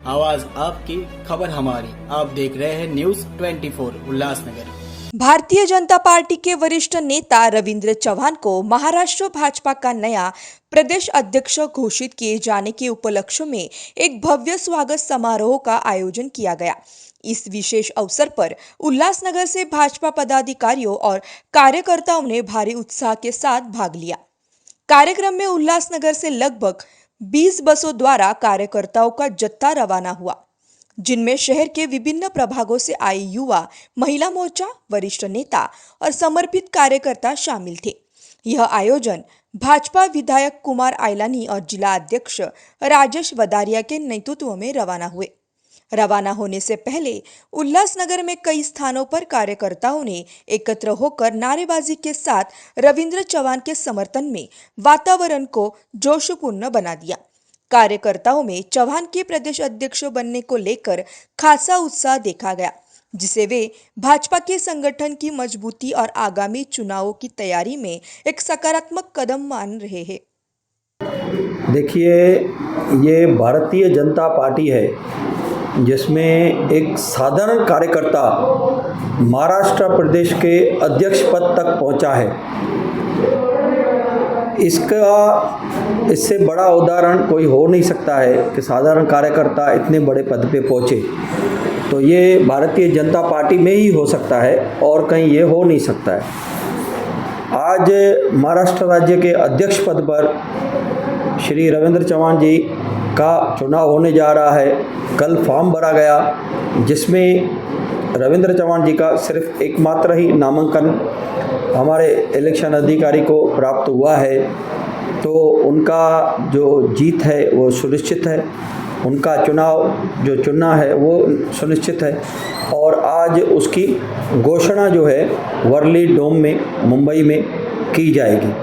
आवाज आपकी, खबर हमारी। आप देख रहे हैं न्यूज 24 उल्लासनगर। भारतीय जनता पार्टी के वरिष्ठ नेता रविंद्र चौहान को महाराष्ट्र भाजपा का नया प्रदेश अध्यक्ष घोषित किए जाने के उपलक्ष्य में एक भव्य स्वागत समारोह का आयोजन किया गया। इस विशेष अवसर पर उल्लासनगर से भाजपा पदाधिकारियों और कार्यकर्ताओं ने भारी उत्साह के साथ भाग लिया। कार्यक्रम में उल्लासनगर से लगभग 20 बसों द्वारा कार्यकर्ताओं का जत्था रवाना हुआ, जिनमें शहर के विभिन्न प्रभागों से आए युवा, महिला मोर्चा, वरिष्ठ नेता और समर्पित कार्यकर्ता शामिल थे। यह आयोजन भाजपा विधायक कुमार आइलानी और जिला अध्यक्ष राजेश वदारिया के नेतृत्व में रवाना हुए। रवाना होने से पहले उल्लासनगर में कई स्थानों पर कार्यकर्ताओं ने एकत्र होकर नारेबाजी के साथ रविंद्र चौहान के समर्थन में वातावरण को जोशपूर्ण बना दिया। कार्यकर्ताओं में चौहान के प्रदेश अध्यक्ष बनने को लेकर खासा उत्साह देखा गया, जिसे वे भाजपा के संगठन की मजबूती और आगामी चुनावों की तैयारी में एक सकारात्मक कदम मान रहे हैं। देखिए, ये भारतीय जनता पार्टी है जिसमें एक साधारण कार्यकर्ता महाराष्ट्र प्रदेश के अध्यक्ष पद तक पहुंचा है। इससे बड़ा उदाहरण कोई हो नहीं सकता है कि साधारण कार्यकर्ता इतने बड़े पद पे पहुंचे। तो ये भारतीय जनता पार्टी में ही हो सकता है और कहीं ये हो नहीं सकता है। आज महाराष्ट्र राज्य के अध्यक्ष पद पर श्री रविंद्र चौहान जी का चुनाव होने जा रहा है। कल फॉर्म भरा गया, जिसमें रविंद्र चौहान जी का सिर्फ एकमात्र ही नामांकन हमारे इलेक्शन अधिकारी को प्राप्त हुआ है। तो उनका जो जीत है वो सुनिश्चित है, उनका चुनाव जो चुनना है वो सुनिश्चित है। और आज उसकी घोषणा जो है वर्ली डोम में मुंबई में की जाएगी।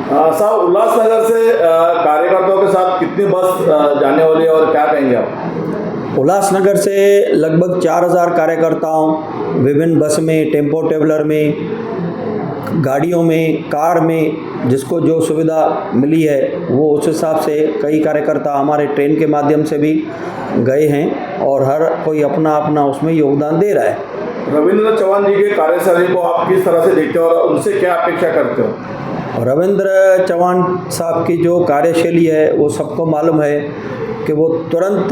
साहब, उल्लासनगर से कार्यकर्ताओं के साथ कितनी बस जाने वाली है और क्या कहेंगे आप? उल्लासनगर से लगभग 4000 कार्यकर्ताओं विभिन्न बस में, टेम्पो ट्रेवलर में, गाड़ियों में, कार में, जिसको जो सुविधा मिली है वो उस हिसाब से कई कार्यकर्ता हमारे ट्रेन के माध्यम से भी गए हैं और हर कोई अपना अपना उसमें योगदान दे रहा है। रविंद्र चौहान जी के कार्यशैली को आप किस तरह से देखते हो और उनसे क्या अपेक्षा करते हो? रविंद्र चौहान साहब की जो कार्यशैली है वो सबको मालूम है कि वो तुरंत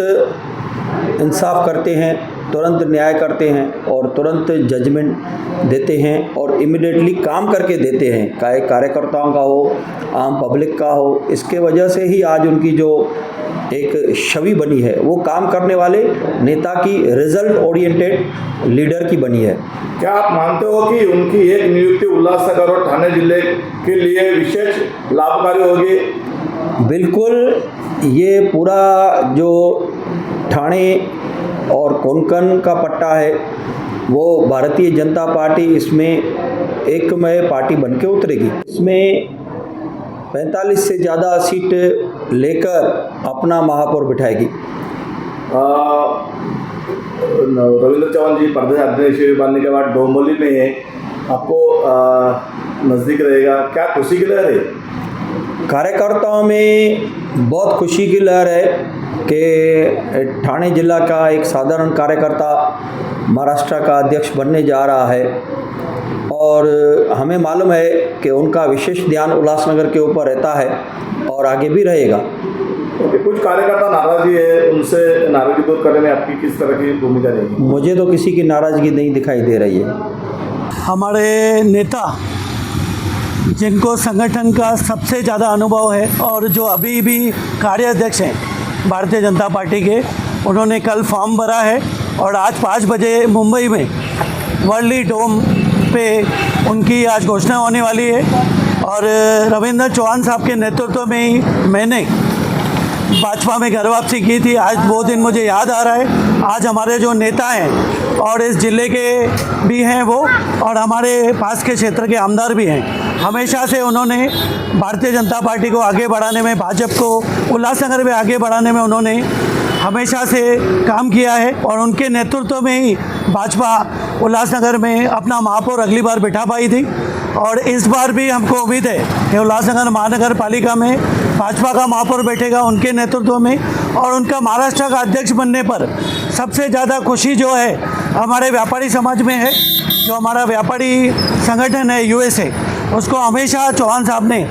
इंसाफ करते हैं, तुरंत न्याय करते हैं और तुरंत जजमेंट देते हैं और इमीडिएटली काम करके देते हैं, चाहे कार्यकर्ताओं का हो, आम पब्लिक का हो। इसके वजह से ही आज उनकी जो एक छवि बनी है वो काम करने वाले नेता की, रिजल्ट ओरिएंटेड लीडर की बनी है। क्या आप मानते हो कि उनकी एक नियुक्ति उल्लासनगर और ठाणे जिले के लिए विशेष लाभकारी होगी? बिल्कुल, ये पूरा जो ठाणे और कोंकण का पट्टा है वो भारतीय जनता पार्टी इसमें एकमय पार्टी बनके उतरेगी। इसमें 45 से ज़्यादा सीट लेकर अपना महापौर बिठाएगी। रविंद्र चौहान जी प्रदेश अध्यक्ष बनने के बाद डोंबिवली में आपको नज़दीक रहेगा, क्या खुशी की लहर है? कार्यकर्ताओं में बहुत खुशी की लहर है कि ठाणे जिला का एक साधारण कार्यकर्ता महाराष्ट्र का अध्यक्ष बनने जा रहा है और हमें मालूम है कि उनका विशेष ध्यान उल्लासनगर के ऊपर रहता है और आगे भी रहेगा। कुछ कार्यकर्ता नाराजगी है, उनसे नाराजगी दूर करने में आपकी किस तरह की भूमिका रहेगी? मुझे तो किसी की नाराजगी नहीं दिखाई दे रही है। हमारे नेता जिनको संगठन का सबसे ज़्यादा अनुभव है और जो अभी भी कार्याध्यक्ष हैं भारतीय जनता पार्टी के, उन्होंने कल फॉर्म भरा है और आज 5 बजे मुंबई में वर्ली डोम पे उनकी आज घोषणा होने वाली है। और रविंद्र चौहान साहब के नेतृत्व में ही मैंने भाजपा में घर वापसी की थी। आज वो दिन मुझे याद आ रहा है। आज हमारे जो नेता हैं और इस ज़िले के भी हैं वो, और हमारे पास के क्षेत्र के आमदार भी हैं, हमेशा से उन्होंने भारतीय जनता पार्टी को आगे बढ़ाने में, भाजपा को उल्लासनगर में आगे बढ़ाने में उन्होंने हमेशा से काम किया है और उनके नेतृत्व में ही भाजपा उल्लासनगर में अपना महापौर अगली बार बिठा पाई थी। और इस बार भी हमको उम्मीद है कि उल्लासनगर महानगर पालिका में भाजपा का महापौर बैठेगा उनके नेतृत्व में, और उनका महाराष्ट्र का अध्यक्ष बनने पर सबसे ज़्यादा खुशी जो है हमारे व्यापारी समाज में है। जो हमारा व्यापारी संगठन है यूएसए, उसको हमेशा चौहान साहब ने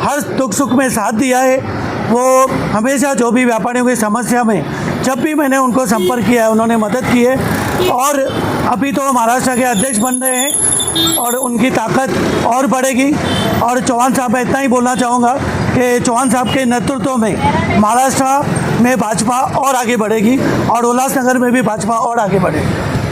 हर दुख सुख में साथ दिया है। वो हमेशा जो भी व्यापारियों की समस्या में जब भी मैंने उनको संपर्क किया है उन्होंने मदद की है, और अभी तो महाराष्ट्र के अध्यक्ष बन रहे हैं और उनकी ताकत और बढ़ेगी। और चौहान साहब मैं इतना ही बोलना चाहूँगा कि चौहान साहब के नेतृत्व में महाराष्ट्र में भाजपा और आगे बढ़ेगी और उल्लासनगर में भी भाजपा और आगे बढ़ेगी।